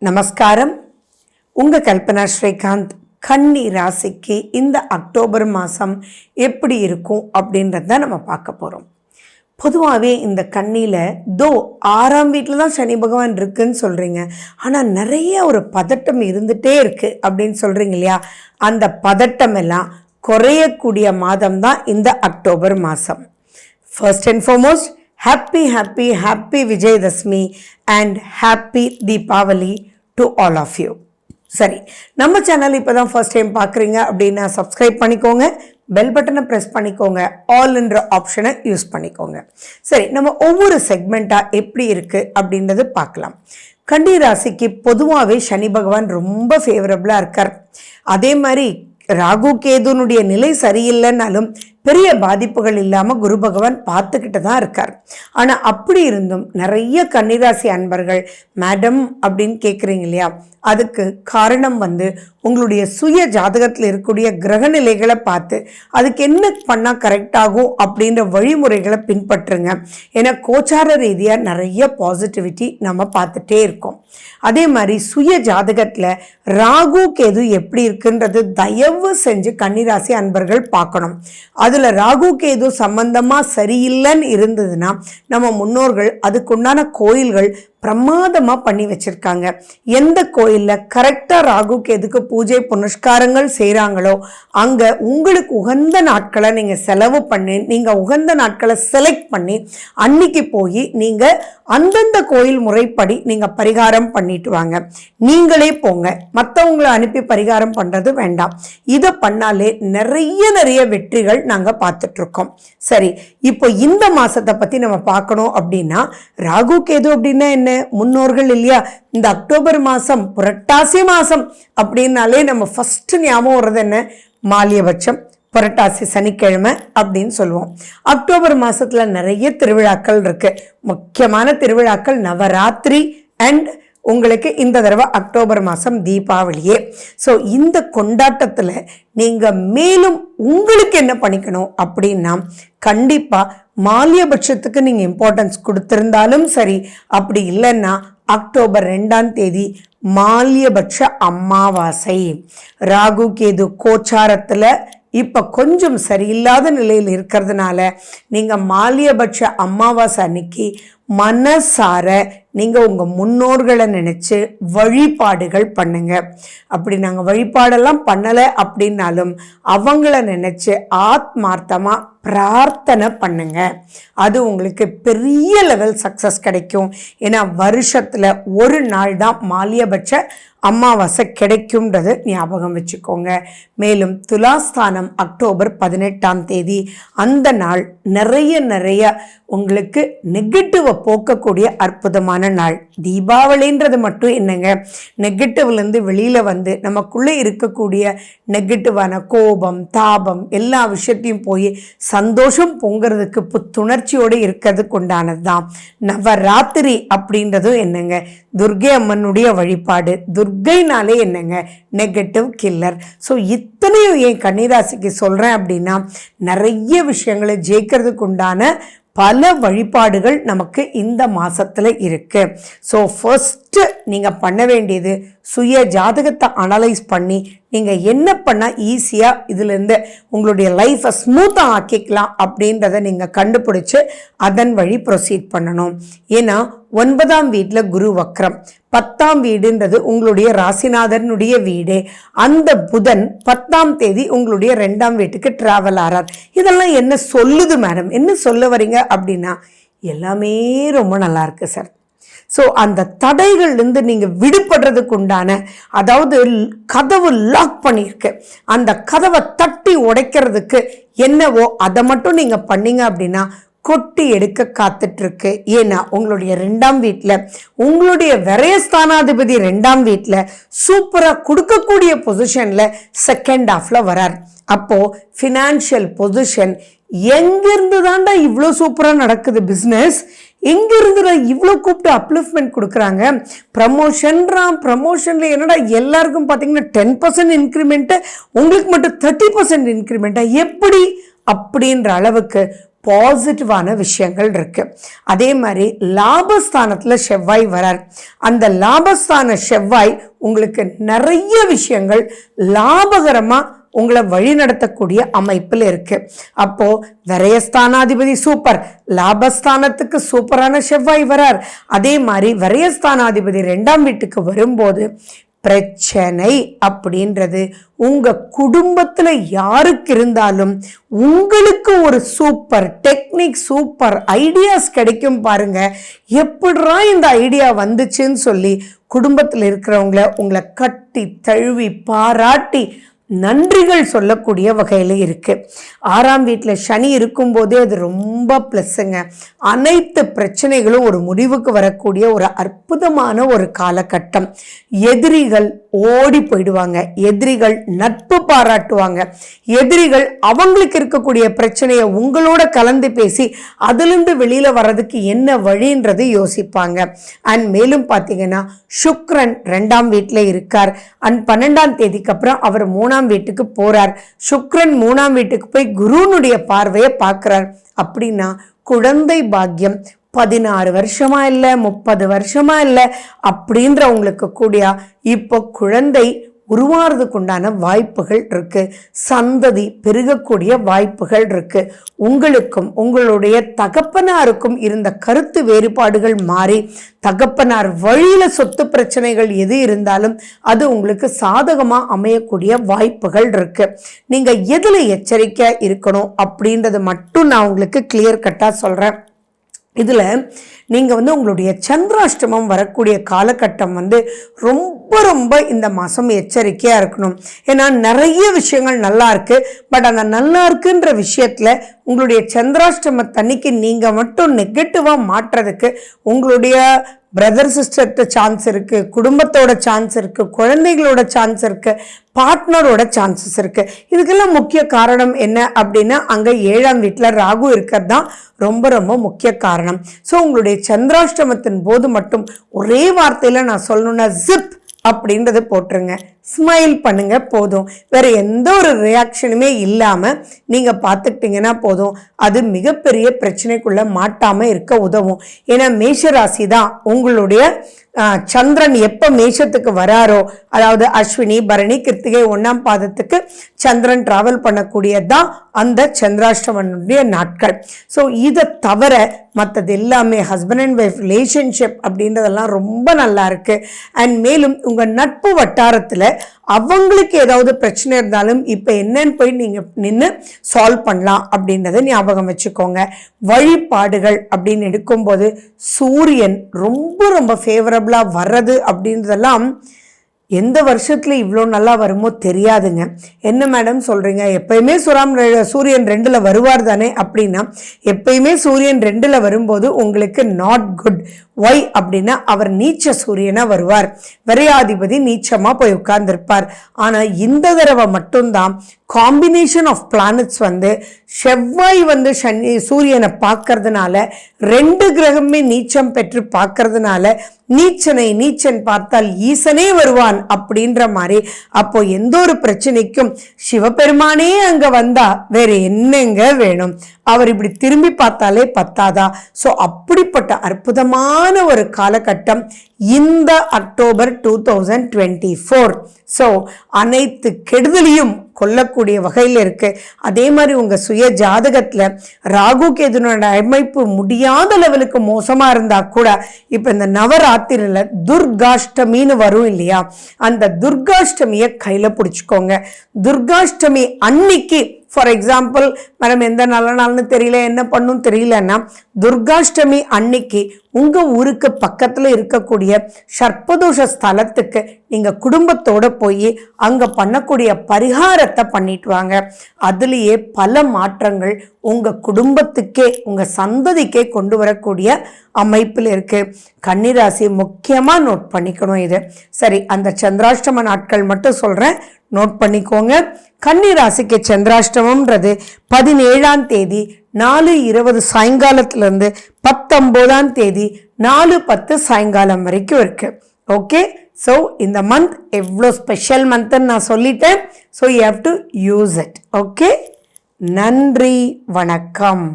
நமஸ்காரம். உங்கள் கல்பனா ஸ்ரீகாந்த். கன்னி ராசிக்கு இந்த அக்டோபர் மாதம் எப்படி இருக்கும் அப்படின்றத நம்ம பார்க்க போகிறோம். பொதுவாகவே இந்த கன்னியில் 6ஆம் வீட்டில் தான் சனி பகவான் இருக்குன்னு சொல்கிறீங்க, ஆனால் நிறைய ஒரு பதட்டம் இருந்துகிட்டே இருக்குது அப்படின்னு சொல்கிறீங்க இல்லையா? அந்த பதட்டம் எல்லாம் குறையக்கூடிய மாதம் தான் இந்த அக்டோபர் மாதம். First and foremost happy Vijayadashmi and happy Deepavali to all of you. சரி, நம்ம சேனல் இப்போ தான் ஃபர்ஸ்ட் டைம் பார்க்குறீங்க அப்படின்னா சப்ஸ்கிரைப் பண்ணிக்கோங்க, பெல் பட்டனை ப்ரெஸ் பண்ணிக்கோங்க, ஆல்ன்ற ஆப்ஷனை யூஸ் பண்ணிக்கோங்க. சரி, நம்ம ஒவ்வொரு செக்மெண்ட்டாக எப்படி இருக்குது அப்படின்றது பார்க்கலாம். கன்னி ராசிக்கு பொதுவாகவே சனி பகவான் ரொம்ப ஃபேவரபுளாக இருக்கார். அதே மாதிரி ராகு கேதுனுடைய நிலை சரியில்லைன்னாலும் பெரிய பாதிப்புகள் இல்லாமல் குரு பகவான் பார்த்துக்கிட்டு தான் இருக்கார். ஆனால் அப்படி இருந்தும் நிறைய கன்னிராசி அன்பர்கள் மேடம் அப்படின்னு கேட்குறீங்க இல்லையா? அதுக்கு காரணம் உங்களுடைய சுய ஜாதகத்தில் இருக்கக்கூடிய கிரக நிலைகளை பார்த்து அதுக்கு என்ன பண்ணால் கரெக்டாகும் அப்படின்ற வழிமுறைகளை பின்பற்றுங்க. ஏன்னா கோச்சார ரீதியாக நிறைய பாசிட்டிவிட்டி நம்ம பார்த்துட்டே இருக்கோம். அதே மாதிரி சுய ஜாதகத்தில் ராகு கேது எப்படி இருக்குன்றது தயவு செஞ்சு கன்னிராசி அன்பர்கள் பார்க்கணும். அதில் ராகு கேது சம்பந்தமாக சரியில்லைன்னு இருந்ததுன்னா நம்ம முன்னோர்கள் அதுக்குண்டான கோயில்கள் பிரமாதமாக பண்ணி வச்சுருக்காங்க. எந்த கோயிலில் கரெக்டாக ராகு கேதுக்கு பூஜை புனஸ்காரங்கள் செய்கிறாங்களோ அங்கே உங்களுக்கு உகந்த நாட்களை நீங்கள் செலவு பண்ணி நீங்கள் உகந்த நாட்களை செலக்ட் பண்ணி அன்னைக்கு போய் நீங்கள் அந்தந்த கோயில் முறைப்படி நீங்கள் பரிகாரம் பண்ணிட்டு வாங்க. நீங்களே போங்க, மற்றவங்களை அனுப்பி பரிகாரம் பண்ணுறது வேண்டாம். இதை பண்ணாலே நிறைய வெற்றிகள் நாங்கள் பார்த்துட்ருக்கோம். சரி, இப்போ இந்த மாதத்தை பற்றி நம்ம பார்க்கணும் அப்படின்னா ராகு கேது அப்படின்னா என்ன? முன்னோர்கள் இல்லையா? இந்த அக்டோபர் மாதம் புரட்டாசி மாதம் அப்படின்னாலே நம்ம ஃபர்ஸ்ட் ஞாபகம் வர்றது என்ன? மாலியபட்சம், புரட்டாசி சனிக்கிழமை அப்படின்னு சொல்லுவோம். அக்டோபர் மாதத்தில் நிறைய திருவிழாக்கள் இருக்கு. முக்கியமான திருவிழாக்கள் நவராத்திரி அண்ட் உங்களுக்கு இந்த தடவை அக்டோபர் மாதம் தீபாவளியே. ஸோ இந்த கொண்டாட்டத்தில் நீங்கள் மேலும் உங்களுக்கு என்ன பண்ணிக்கணும் அப்படின்னா கண்டிப்பாக மாலியபட்சத்துக்கு நீங்கள் இம்பார்ட்டன்ஸ் கொடுத்துருந்தாலும் சரி, அப்படி இல்லைன்னா அக்டோபர் 2ஆம் தேதி மாலியபட்ச அமாவாசை. ராகு கேது கோச்சாரத்தில் இப்போ கொஞ்சம் சரியில்லாத நிலையில் இருக்கிறதுனால நீங்கள் மாலியபட்ச அமாவாசை அன்னைக்கு மனசார நீங்கள் உங்கள் முன்னோர்களை நினச்சி வழிபாடுகள் பண்ணுங்க. அப்படி நாங்கள் வழிபாடெல்லாம் பண்ணலை அப்படின்னாலும் அவங்கள நினச்சி ஆத்மார்த்தமாக பிரார்த்தனை பண்ணுங்க. அது உங்களுக்கு பெரிய லெவல் சக்ஸஸ் கிடைக்கும். ஏன்னா வருஷத்தில் ஒரு நாள் தான் மாலியபட்ச அமாவாசை கிடைக்கும்ன்றது ஞாபகம் வச்சுக்கோங்க. மேலும் துலாஸ்தானம் அக்டோபர் 18ஆம் தேதி, அந்த நாள் நிறைய உங்களுக்கு நெகட்டிவை போக்கக்கூடிய அற்புதமான நாள். தீபாவளின்றது மட்டும் என்னங்க, நெகட்டிவ்லேருந்து வெளியில் நமக்குள்ளே இருக்கக்கூடிய நெகட்டிவான கோபம் தாபம் எல்லா விஷயத்தையும் போய் சந்தோஷம் பொங்கிறதுக்கு புத்துணர்ச்சியோடு இருக்கிறதுக்கு உண்டானது தான். நவராத்திரி அப்படின்றதும் என்னங்க, துர்கை அம்மனுடைய வழிபாடு. துர்கைனாலே என்னங்க, நெகட்டிவ் கில்லர். ஸோ இத்தனையும் என் கன்னிராசிக்கு சொல்கிறேன் அப்படின்னா நிறைய விஷயங்களை ஜெயிக்கிறதுக்கு உண்டான பல வழிபாடுகள் நமக்கு இந்த மாதத்தில் இருக்குது. ஸோ ஃபர்ஸ்ட்டு நீங்கள் பண்ண வேண்டியது சுய ஜாதகத்தை அனலைஸ் பண்ணி நீங்கள் என்ன பண்ணால் ஈஸியாக இதிலேருந்து உங்களுடைய லைஃப்பை ஸ்மூத்தாக ஆக்கிக்கலாம் அப்படின்றத நீங்கள் கண்டுபிடிச்சி அதன் வழி ப்ரொசீட் பண்ணணும். ஏன்னா 9ஆம் வீட்டில் குரு வக்ரம், 10ஆம் வீடுன்றது உங்களுடைய ராசிநாதனுடைய வீடு. அந்த புதன் 10ஆம் தேதி உங்களுடைய 2ஆம் வீட்டுக்கு டிராவல் ஆறார். இதெல்லாம் என்ன சொல்லுது மேடம்? என்ன சொல்ல வரீங்க அப்படின்னா எல்லாமே ரொம்ப நல்லா இருக்கு சார். ஸோ அந்த தடைகள்லேருந்து நீங்கள் விடுபடுறதுக்கு உண்டான, அதாவது கதவு லாக் பண்ணியிருக்கு, அந்த கதவை தட்டி உடைக்கிறதுக்கு என்னவோ அதை மட்டும் நீங்கள் பண்ணீங்க அப்படின்னா கொட்டி எடுக்க காத்துட்ருக்கு. ஏன்னா உங்களுடைய 2ஆம் வீட்டில் உங்களுடைய விரயஸ்தானாதிபதி 2ஆம் வீட்டில் சூப்பராக கொடுக்கக்கூடிய பொசிஷனில் செகண்ட் ஹாஃபில் வரார். அப்போது ஃபினான்ஷியல் பொசிஷன் எங்கேருந்து தாண்டா இவ்வளோ சூப்பராக நடக்குது பிஸ்னஸ், எங்கிருந்து இவ்வளோ கூப்பிட்டு அப்லிஃப்ட்மெண்ட் கொடுக்குறாங்க, ப்ரமோஷனில் என்னடா எல்லாருக்கும் பார்த்தீங்கன்னா 10% இன்க்ரிமெண்ட்டு, உங்களுக்கு மட்டும் 30% இன்க்ரிமெண்ட்டா எப்படி அப்படின்ற அளவுக்கு பாசிட்டிவான விஷயங்கள் இருக்கு. அதே மாதிரி லாபஸ்தானத்துல செவ்வாய் வரார். அந்த லாபஸ்தான செவ்வாய் உங்களுக்கு நிறைய விஷயங்கள் லாபகரமா உங்களை வழி நடத்தக்கூடிய அமைப்பில் இருக்கு. அப்போ விரயஸ்தானாதிபதி சூப்பர், லாபஸ்தானத்துக்கு சூப்பரான செவ்வாய் வரார். அதே மாதிரி விரயஸ்தானாதிபதி 2ஆம் வீட்டுக்கு வரும்போது பிரச்சனை அப்படின்றது உங்க குடும்பத்துல யாருக்கு இருந்தாலும் உங்களுக்கு ஒரு சூப்பர் டெக்னிக், சூப்பர் ஐடியாஸ் கிடைக்கும் பாருங்க. எப்படிரா இந்த ஐடியா வந்துச்சுன்னு சொல்லி குடும்பத்தில் இருக்கிறவங்கள உங்களை கட்டி தழுவி பாராட்டி நன்றிகள் சொல்லக்கூடிய வகையில் இருக்கு. 6ஆம் வீட்டில் சனி இருக்கும்போதே அது ரொம்ப பிளஸ்ஸுங்க. அனைத்து பிரச்சனைகளும் ஒரு முடிவுக்கு வரக்கூடிய ஒரு அற்புதமான ஒரு காலகட்டம். எதிரிகள் ஓடி போயிடுவாங்க, எதிரிகள் நட்பு பாராட்டுவாங்க, எதிரிகள் அவங்களுக்கு இருக்கக்கூடிய பிரச்சனையை உங்களோட கலந்து பேசி அதிலிருந்து வெளியில வர்றதுக்கு என்ன வழின்றது யோசிப்பாங்க. அண்ட் மேலும் பார்த்தீங்கன்னா சுக்கிரன் 2ஆம் வீட்டில் இருக்கார். அண்ட் 12ஆம் தேதிக்கு அப்புறம் அவர் 3ஆம் வீட்டுக்கு போறார். சுக்கிரன் 3ஆம் வீட்டுக்கு போய் குருனுடைய பார்வையை பார்க்கிறார். அப்படின்னா குழந்தை பாக்கியம் 16 வருஷமா இல்லை, 30 வருஷமா இல்லை அப்படின்றவங்களுக்கு கூடிய இப்போ குழந்தை உருவாகிறதுக்கு உண்டான வாய்ப்புகள் இருக்கு. சந்ததி பெருகக்கூடிய வாய்ப்புகள் இருக்கு. உங்களுக்கும் உங்களுடைய தகப்பனாருக்கும் இருந்த கருத்து வேறுபாடுகள் மாறி தகப்பனார் வழியில சொத்து பிரச்சனைகள் எது இருந்தாலும் அது உங்களுக்கு சாதகமா அமையக்கூடிய வாய்ப்புகள் இருக்கு. நீங்க எதுல எச்சரிக்கையா இருக்கணும் அப்படின்றத மட்டும் நான் உங்களுக்கு கிளியர் கட்டா சொல்றேன். இதில் நீங்கள் உங்களுடைய சந்திராஷ்டமம் வரக்கூடிய காலகட்டம் ரொம்ப ரொம்ப இந்த மாதம் எச்சரிக்கையாக இருக்கணும். ஏன்னா நிறைய விஷயங்கள் நல்லா இருக்குது. பட் அந்த நல்லா இருக்குன்ற விஷயத்தில் உங்களுடைய சந்திராஷ்டமத்தன்னைக்கு நீங்கள் மட்டும் நெகட்டிவாக மாற்றுறதுக்கு உங்களுடைய பிரதர் சிஸ்டர்கிட்ட சான்ஸ் இருக்குது, குடும்பத்தோட சான்ஸ் இருக்குது, குழந்தைகளோட சான்ஸ் இருக்குது, பார்ட்னரோட சான்சஸ் இருக்குது. இதுக்கெல்லாம் முக்கிய காரணம் என்ன அப்படின்னா அங்கே 7ஆம் வீட்டில் ராகு இருக்கிறது தான் ரொம்ப ரொம்ப முக்கிய காரணம். ஸோ உங்களுடைய சந்திராஷ்டமத்தின் போது மட்டும் ஒரே வார்த்தையில் நான் சொல்லணும்னா ஜிப் அப்படின்றது போட்டுருங்க. ஸ்மைல் பண்ணுங்க போதும். வேற எந்த ஒரு ரியாக்ஷனுமே இல்லாமல் நீங்கள் பார்த்துக்கிட்டிங்கன்னா போதும். அது மிகப்பெரிய பிரச்சனைக்குள்ள மாட்டாமல் இருக்க உதவும். ஏன்னா மேஷராசி தான் உங்களுடைய சந்திரன் எப்போ மேஷத்துக்கு வராரோ, அதாவது அஸ்வினி பரணி கிருத்திகை 1ஆம் பாதத்துக்கு சந்திரன் டிராவல் பண்ணக்கூடியதான் அந்த சந்திராஷ்டமனுடைய நாட்கள். ஸோ இதை தவிர மற்றது எல்லாமே ஹஸ்பண்ட் அண்ட் ஒய்ஃப் ரிலேஷன்ஷிப் அப்படின்றதெல்லாம் ரொம்ப நல்லா இருக்கு. அண்ட் மேலும் உங்கள் நட்பு வட்டாரத்தில் அவங்களுக்கு ஏதாவது பிரச்சனை இருந்தாலும் இப்போ என்னன்னு போய் நீங்கள் நின்று சால்வ் பண்ணலாம் அப்படின்றத ஞாபகம் வச்சுக்கோங்க. வழிபாடுகள் அப்படின்னு எடுக்கும்போது சூரியன் ரொம்ப ரொம்ப ஃபேவரபிளாக வர்றது அப்படின்றதெல்லாம் எந்த வருஷத்துல இவ்வளோ நல்லா வருமோ தெரியாதுங்க. என்ன மேடம் சொல்றீங்க, எப்பயுமே சூரியன் 2ல் வருவார் தானே அப்படின்னா, எப்பயுமே சூரியன் 2ல் வரும்போது உங்களுக்கு நாட் குட். ஒய் அப்படின்னா அவர் நீச்ச சூரியனா வருவார், விரையாதிபதி நீச்சமா போய் உட்கார்ந்துருப்பார். ஆனா இந்த தடவை மட்டும்தான் காம்பினேஷன் ஆஃப் பிளானட்ஸ் செவ்வாய் சூரியனை பார்க்கறதுனால 2 கிரகமே நீச்சம் பெற்று பார்க்கறதுனால நீச்சன் பார்த்தால் ஈசனே வருவான் அப்படின்ற மாதிரி. அப்போ எந்த ஒரு பிரச்சனைக்கும் சிவபெருமானே அங்க வந்தா வேற என்னங்க வேணும்? அவர் இப்படி திரும்பி பார்த்தாலே பத்தாதா? ஸோ அப்படிப்பட்ட அற்புதமான ஒரு காலகட்டம் இந்த அக்டோபர் 2024. ஸோ அனைத்து கெடுதலையும் கொல்லக்கூடிய வகையில் இருக்கு. அதே மாதிரி உங்க சுய ஜாதகத்துல ராகு கேதுனோட அமைப்பு முடியாத லெவலுக்கு மோசமா இருந்தா கூட இப்ப இந்த நவராத்திரில துர்காஷ்டமின்னு வரும் இல்லையா, அந்த துர்காஷ்டமியை கையில பிடிச்சுக்கோங்க. துர்காஷ்டமி அன்னைக்கு ஃபார் எக்ஸாம்பிள் மேடம் எந்த நல்ல நாள்னு தெரியல, என்ன பண்ணும் தெரியலன்னா, துர்காஷ்டமி அன்னைக்கு உங்க ஊருக்கு பக்கத்துல இருக்கக்கூடிய சர்ப்பதோஷ ஸ்தலத்துக்கு நீங்க குடும்பத்தோட போய் அங்க பண்ணக்கூடிய பரிகாரத்தை பண்ணிட்டு வாங்க. அதுலேயே பல மாற்றங்கள் உங்க குடும்பத்துக்கே உங்க சந்ததிக்கே கொண்டு வரக்கூடிய அமைப்பில் இருக்கு. கன்னிராசி முக்கியமா நோட் பண்ணிக்கணும். இது சரி, அந்த சந்திராஷ்டம நாட்கள் மட்டும் சொல்றேன், நோட் பண்ணிக்கோங்க. கன்னிராசிக்கு சந்திராஷ்டமம்ன்றது 17ஆம் தேதி 4:20 சாயங்காலத்திலிருந்து 19ஆம் தேதி 4:10 சாயங்காலம் வரைக்கும் இருக்கு. ஓகே, ஸோ இந்த மந்த் எவ்வளோ ஸ்பெஷல் மந்த்ன்னு நான் சொல்லிட்டேன். So you have to use it. Okay, நன்றி, வணக்கம்.